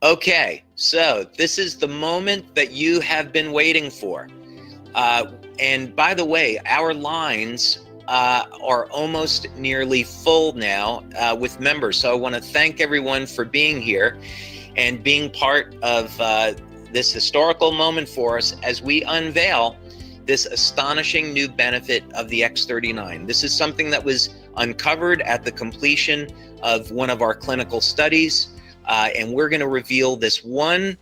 Okay, so this is the moment that you have been waiting for. And by the way, our lines are almost nearly full now with members. So I want to thank everyone for being here and being part of this historical moment for us as we unveil this astonishing new benefit of the X39. This is something that was uncovered at the completion of one of our clinical studies. And we're going to reveal this one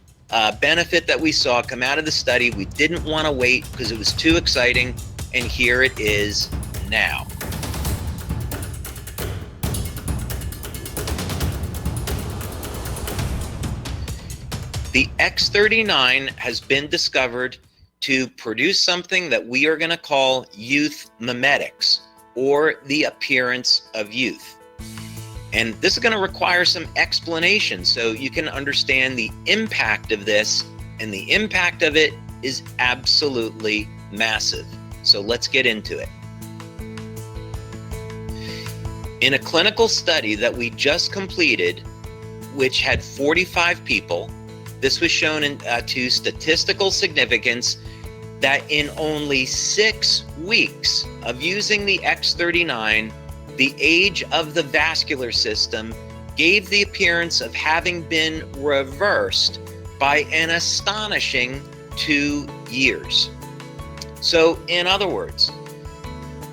benefit that we saw come out of the study. We didn't want to wait because it was too exciting, and here it is now. The X39 has been discovered to produce something that we are going to call youth mimetics, or the appearance of youth. And this is going to require some explanation so you can understand the impact of this, and the impact of it is absolutely massive. So let's get into it. In a clinical study that we just completed, which had 45 people, this was shown to statistical significance that in only 6 weeks of using the X39, the age of the vascular system gave the appearance of having been reversed by an astonishing 2 years. So, in other words,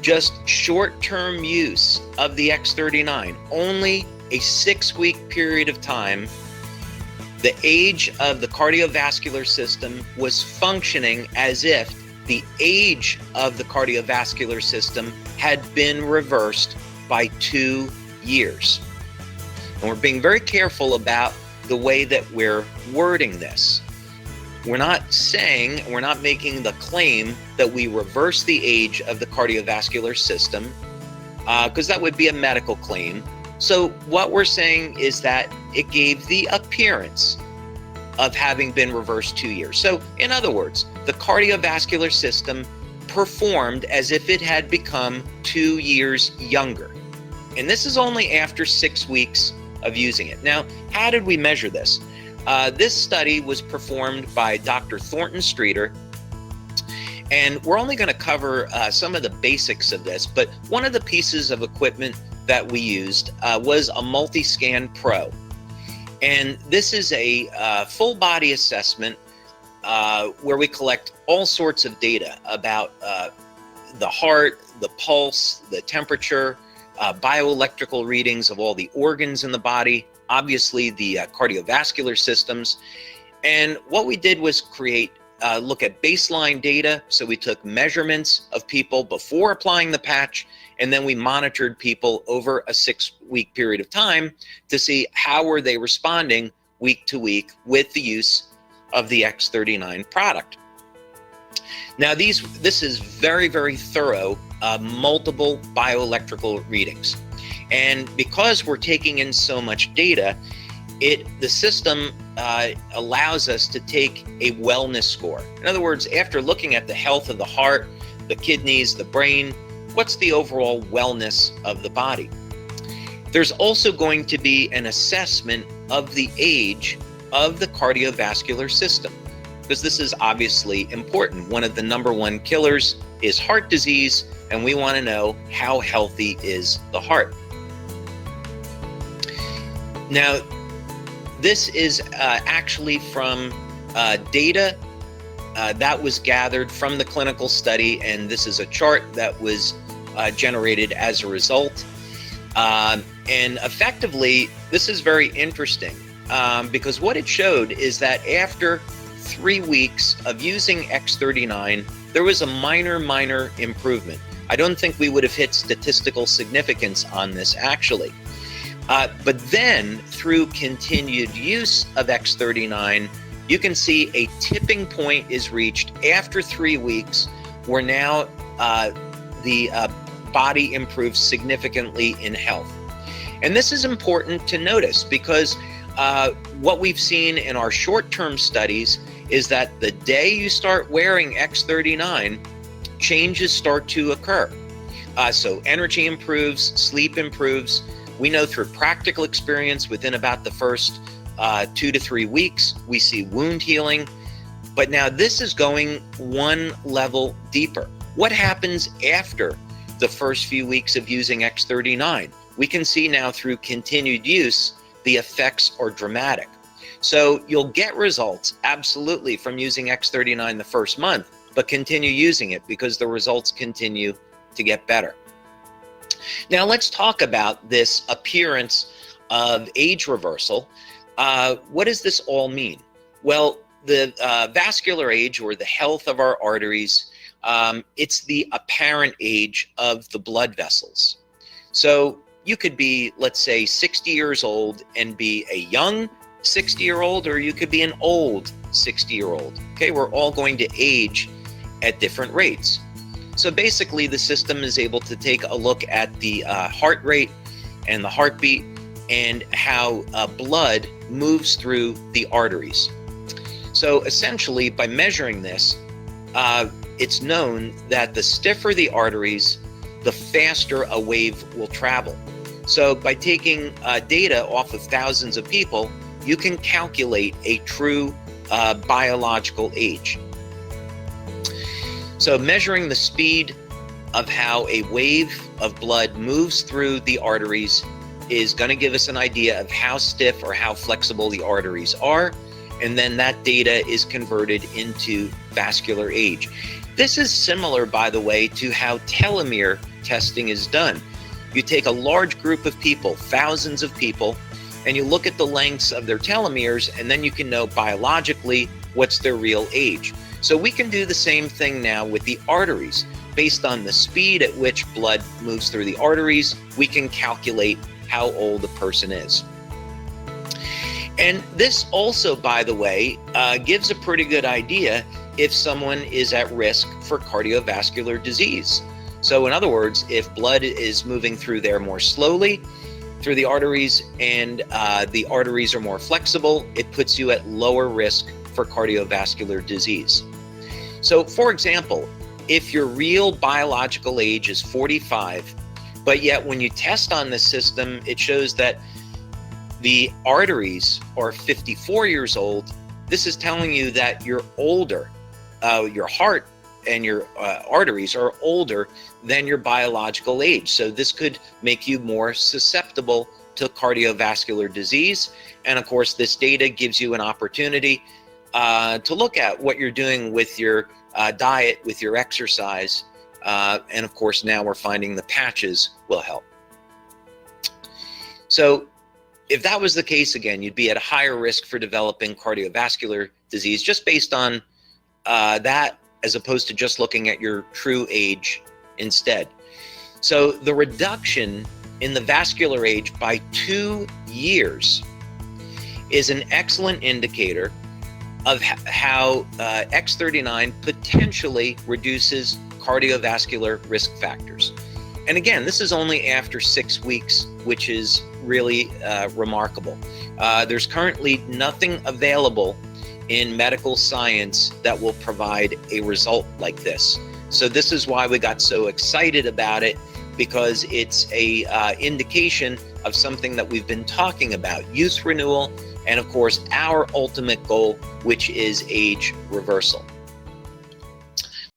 just short-term use of the X39, only a 6-week period of time, the age of the cardiovascular system was functioning as if the age of the cardiovascular system had been reversed by 2 years. And we're being very careful about the way that we're wording this. We're not making the claim that we reverse the age of the cardiovascular system, because that would be a medical claim. So what we're saying is that it gave the appearance of having been reversed 2 years. So in other words, the cardiovascular system performed as if it had become 2 years younger. And this is only after 6 weeks of using it. Now, how did we measure this? This study was performed by Dr. Thornton Streeter, and we're only going to cover some of the basics of this, but one of the pieces of equipment that we used was a Multiscan Pro. And this is a full body assessment where we collect all sorts of data about the heart, the pulse, the temperature, bioelectrical readings of all the organs in the body, obviously the cardiovascular systems. And what we did was look at baseline data. So we took measurements of people before applying the patch, and then we monitored people over a 6-week period of time to see how were they responding week to week with the use of the X39 product. Now this is very, very thorough, multiple bioelectrical readings. And because we're taking in so much data, the system allows us to take a wellness score. In other words, after looking at the health of the heart, the kidneys, the brain, what's the overall wellness of the body? There's also going to be an assessment of the age of the cardiovascular system, because this is obviously important. One of the #1 killers is heart disease, and we want to know how healthy is the heart. Now, this is actually from data that was gathered from the clinical study, and this is a chart that was generated as a result. And effectively, this is very interesting because what it showed is that after 3 weeks of using X39, there was a minor improvement. I don't think we would have hit statistical significance on this actually. But then through continued use of X39, you can see a tipping point is reached after 3 weeks where now the body improves significantly in health. And this is important to notice because what we've seen in our short-term studies is that the day you start wearing X39, changes start to occur. So energy improves, sleep improves. We know through practical experience within about the first 2 to 3 weeks, we see wound healing. But now this is going one level deeper. What happens after the first few weeks of using X39? We can see now through continued use, the effects are dramatic. So you'll get results absolutely from using X39 the first month, but continue using it because the results continue to get better. Now let's talk about this appearance of age reversal. What does this all mean? Well, the vascular age, or the health of our arteries, it's the apparent age of the blood vessels. So you could be, let's say, 60 years old and be a young 60-year-old, or you could be an old 60-year-old. Okay, we're all going to age at different rates. So basically, the system is able to take a look at the heart rate and the heartbeat and how blood moves through the arteries. So essentially, by measuring this, it's known that the stiffer the arteries, the faster a wave will travel. So by taking data off of thousands of people, you can calculate a true biological age. So measuring the speed of how a wave of blood moves through the arteries is going to give us an idea of how stiff or how flexible the arteries are. And then that data is converted into vascular age. This is similar, by the way, to how telomere testing is done. You take a large group of people, thousands of people, and you look at the lengths of their telomeres, and then you can know biologically what's their real age. So we can do the same thing now with the arteries. Based on the speed at which blood moves through the arteries, we can calculate how old a person is. And this also, by the way, gives a pretty good idea if someone is at risk for cardiovascular disease. So in other words, if blood is moving through there more slowly through the arteries, and the arteries are more flexible, it puts you at lower risk for cardiovascular disease. So for example, if your real biological age is 45, but yet when you test on this system, it shows that the arteries are 54 years old, this is telling you that you're older. Your heart and your arteries are older than your biological age. So this could make you more susceptible to cardiovascular disease. And of course, this data gives you an opportunity to look at what you're doing with your diet, with your exercise. And of course, now we're finding the patches will help. So if that was the case, again, you'd be at a higher risk for developing cardiovascular disease just based on that, as opposed to just looking at your true age instead. So the reduction in the vascular age by 2 years is an excellent indicator of how X39 potentially reduces cardiovascular risk factors. And again, this is only after 6 weeks, which is really remarkable. There's currently nothing available in medical science that will provide a result like this. So this is why we got so excited about it, because it's a indication of something that we've been talking about, youth renewal, and of course, our ultimate goal, which is age reversal.